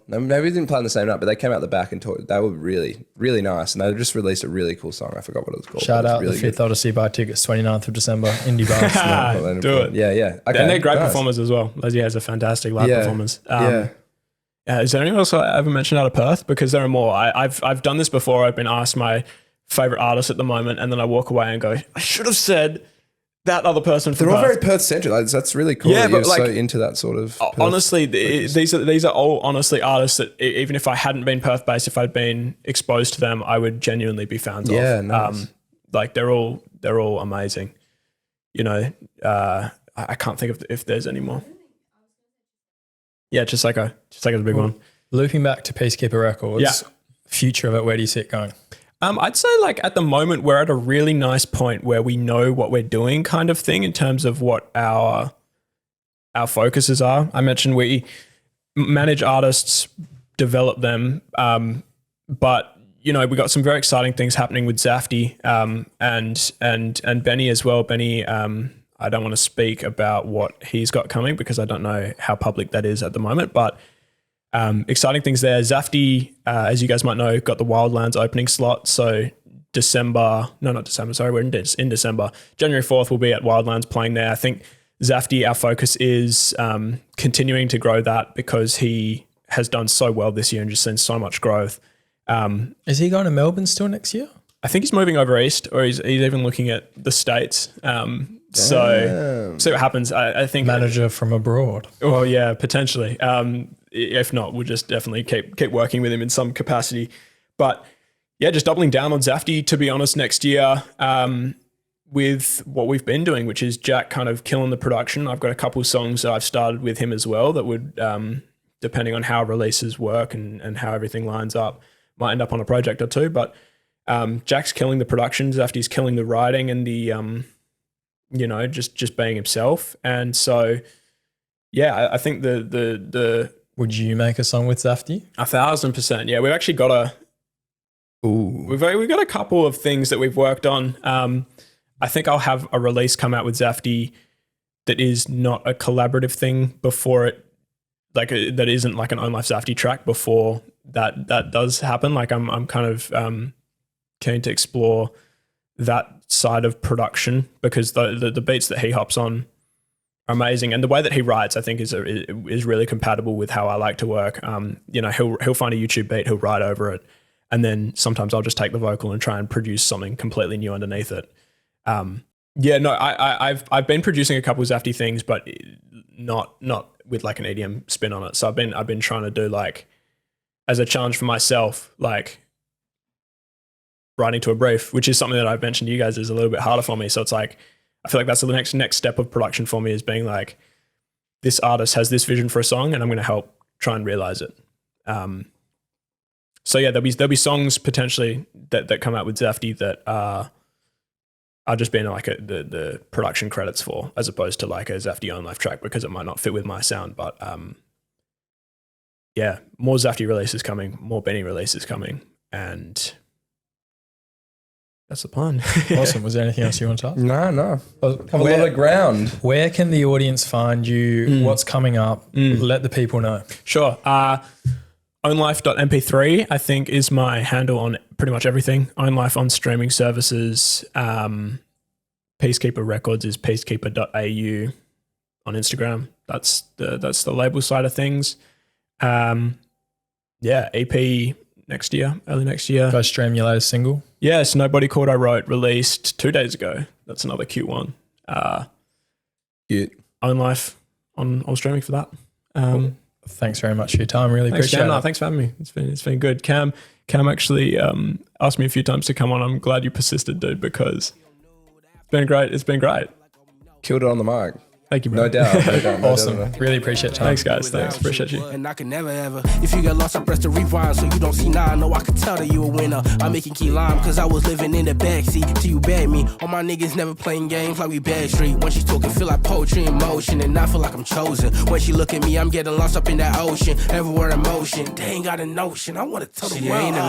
maybe we didn't play on the same night, but they came out the back and talked. They were really, really nice. And they just released a really cool song. I forgot what it was called. Shout out really the Fifth Odyssey, buy tickets 29th of December, Indie Bars. Do it. Yeah. Okay, and they're great performers as well. Lazy has a fantastic live performance. Is there anyone else I ever mentioned out of Perth? Because there are more. I've done this before. I've been asked my favorite artist at the moment, and then I walk away and go, I should have said that other person from They're all Perth. very Perth centric. That's really cool. Yeah, You're but like, so into that sort of Perth honestly, these are all honestly artists that even if I hadn't been Perth based, if I'd been exposed to them, I would genuinely be fans of. Yeah, nice. Like they're all amazing. You know, I can't think of if there's any more. Yeah, Chiseko is a big one. Looping back to Peacekeeper Records, future of it, where do you see it going? I'd say like at the moment we're at a really nice point where we know what we're doing, kind of thing, in terms of what our focuses are. I mentioned we manage artists, develop them, but you know, we got some very exciting things happening with Zafty and Benny as well. Benny, I don't want to speak about what he's got coming because I don't know how public that is at the moment, but exciting things there. Zafty, as you guys might know, got the Wildlands opening slot. So we're in December. January 4th, we'll be at Wildlands playing there. I think Zafty, our focus is continuing to grow that because he has done so well this year and just seen so much growth. Is he going to Melbourne still next year? I think he's moving over east, or he's even looking at the States. So see what happens. I think manager from abroad. Well, yeah, potentially. If not, we'll just definitely keep working with him in some capacity. But yeah, just doubling down on Zafty, to be honest, next year with what we've been doing, which is Jack kind of killing the production. I've got a couple of songs that I've started with him as well that would, depending on how releases work and how everything lines up, might end up on a project or two. But Jack's killing the production, Zafty's killing the writing and the you know, just being himself. And so, yeah, I think the Would you make a song with Zafty? 1,000%. Yeah, we've actually got we've got a couple of things that we've worked on. I think I'll have a release come out with Zafty that is not a collaborative thing before it, like that isn't like an Own Life Zafty track before that does happen. Like I'm kind of keen to explore that side of production because the beats that he hops on are amazing, and the way that he writes I think is really compatible with how I like to work. You know, he'll find a YouTube beat, he'll write over it, and then sometimes I'll just take the vocal and try and produce something completely new underneath it. Yeah, no, I've been producing a couple of Zafty things, but not with like an EDM spin on it. So I've been trying to do, like, as a challenge for myself, like writing to a brief, which is something that I've mentioned to you guys is a little bit harder for me. So it's like I feel like that's the next step of production for me, is being like, this artist has this vision for a song, and I'm going to help try and realize it. So yeah, there'll be songs potentially that come out with Zafty that are just being like the production credits for, as opposed to like a Zafty Own Life track, because it might not fit with my sound. But yeah, more Zafty releases coming, more Benny releases coming, and that's the plan. Awesome. Was there anything else you want to ask? No. Have a lot of ground. Where can the audience find you? What's coming up? Let the people know. Sure. Ownlife.mp3, I think, is my handle on pretty much everything. Ownlife on streaming services. Peacekeeper Records is peacekeeper.au on Instagram. That's the label side of things. Yeah, EP next year, early next year. Go stream your latest single. Yes, Nobody Called I Wrote, released 2 days ago. That's another cute one. Cute. Ownlife on all streaming for that. Cool. Thanks very much for your time. Really appreciate it. No, thanks for having me. It's been good. Cam actually asked me a few times to come on. I'm glad you persisted, dude, because it's been great. It's been great. Killed it on the mic. Thank you, bro. No doubt. Awesome. Really appreciate your time. Thanks, guys. Thanks. Appreciate you. And I can never ever. If you get lost, I press the rewind so you don't see now. I know I can tell that you a winner. I'm making key lime cause I was living in the backseat till you bagged me. All my niggas never playing games like we Backstreet. When she talking, feel like poetry in motion, and I feel like I'm chosen. When she look at me, I'm getting lost up in that ocean. Everywhere in motion. They ain't got a notion. I wanna tell the world.